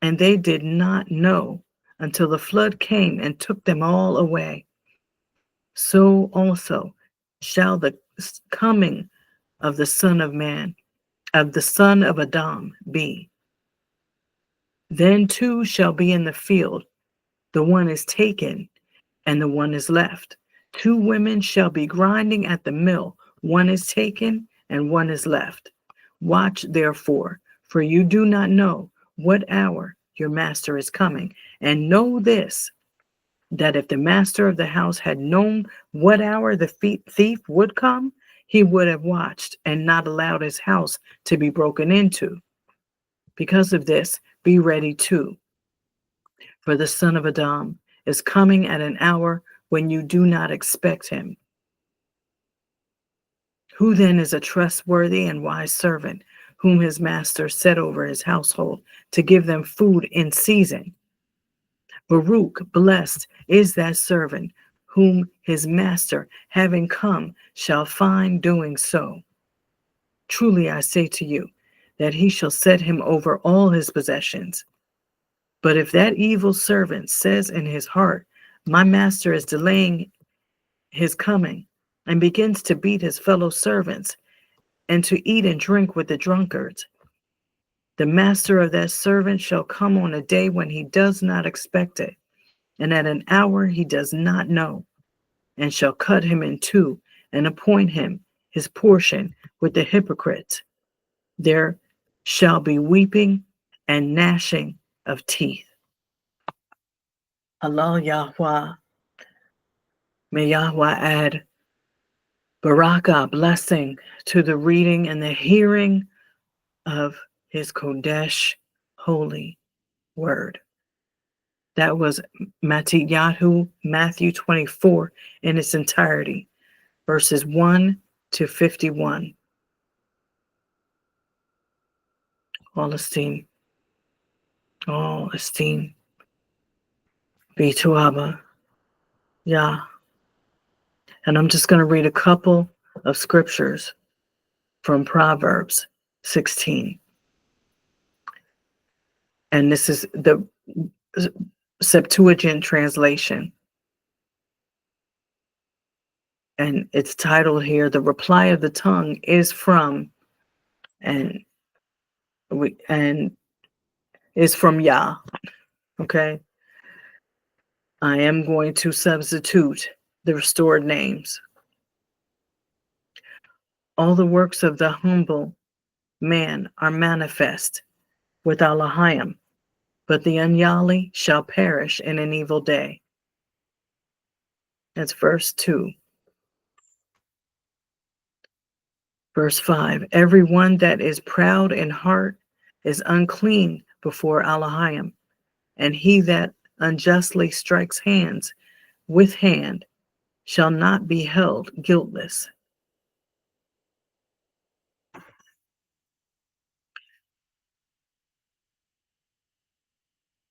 And they did not know until the flood came and took them all away. So also shall the coming of the Son of Man, of the Son of Adam be. Then two shall be in the field, the one is taken and the one is left. Two women shall be grinding at the mill, one is taken and one is left. Watch therefore, for you do not know what hour your master is coming. And know this, that if the master of the house had known what hour the thief would come, he would have watched and not allowed his house to be broken into. Because of this, be ready too. For the Son of Adam is coming at an hour when you do not expect him. Who then is a trustworthy and wise servant, whom his master set over his household to give them food in season? Baruch, blessed is that servant, whom his master, having come, shall find doing so. Truly I say to you, that he shall set him over all his possessions. But if that evil servant says in his heart, my master is delaying his coming, and begins to beat his fellow servants, and to eat and drink with the drunkards, the master of that servant shall come on a day when he does not expect it, and at an hour he does not know, and shall cut him in two, and appoint him his portion with the hypocrites. There shall be weeping and gnashing of teeth. Allah Yahweh, may Yahweh add Barakah, blessing, to the reading and the hearing of his Kodesh, holy word. That was Matthew 24 in its entirety. verses 1 to 51. All esteem be to Abba, Yah. And I'm just going to read a couple of scriptures from Proverbs 16. And this is the Septuagint translation. And it's titled here, "The Reply of the Tongue is from," and is from Yah. Okay. I am going to substitute the restored names. All the works of the humble man are manifest with Elohim, but the ungodly shall perish in an evil day. That's verse 2. Verse 5, everyone that is proud in heart is unclean before Elohim, and he that unjustly strikes hands with hand shall not be held guiltless.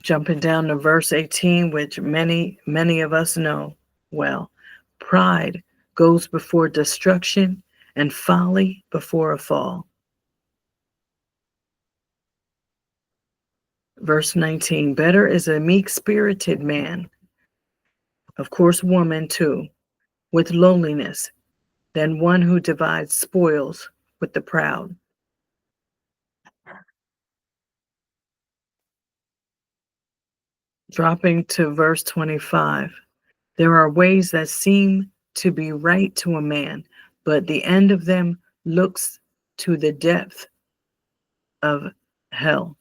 Jumping down to verse 18, which many of us know well. Pride goes before destruction, and folly before a fall. Verse 19, better is a meek-spirited man, of course woman too, with lowliness, than one who divides spoils with the proud. Dropping to verse 25, there are ways that seem to be right to a man, but the end of them looks to the depth of hell.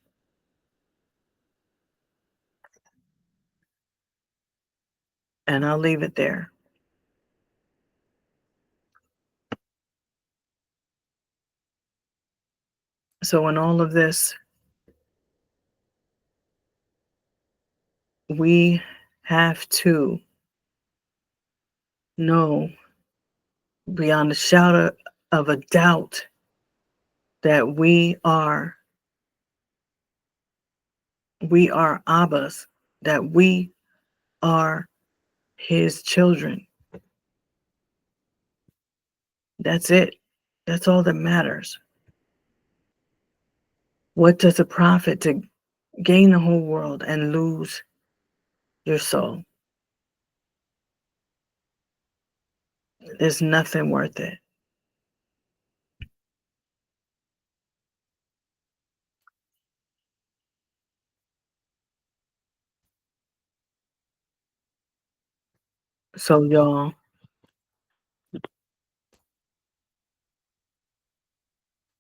And I'll leave it there. So in all of this, we have to know beyond a shadow of a doubt that we are Abba's, that we are his children. That's it. That's all that matters. What does it profit to gain the whole world and lose your soul? There's nothing worth it. So y'all,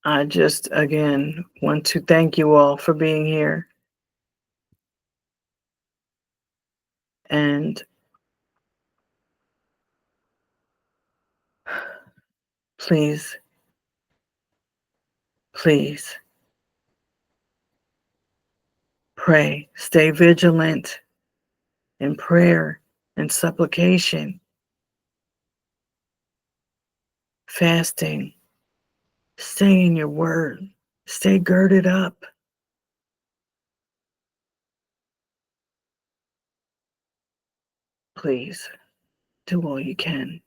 I just again want to thank you all for being here. And please, please pray. Stay vigilant in prayer and supplication, fasting. Stay in your word. Stay girded up. Please do all you can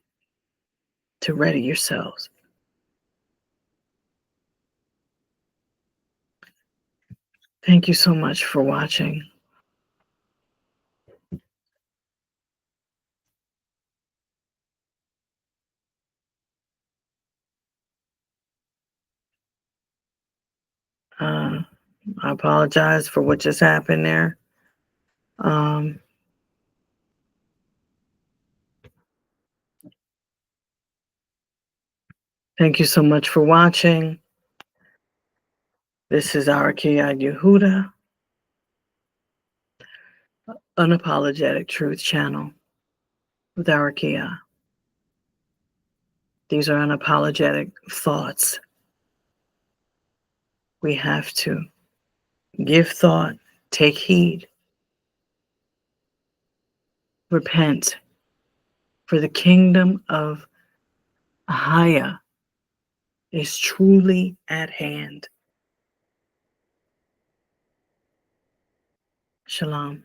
to ready yourselves. Thank you so much for watching. I apologize for what just happened there. Thank you so much for watching. This is EriKiYah Yahudah, Unapologetic Truth Channel with EriKiYah. These are unapologetic thoughts. We have to give thought, take heed, repent, for the kingdom of EriKiYah is truly at hand. Shalom.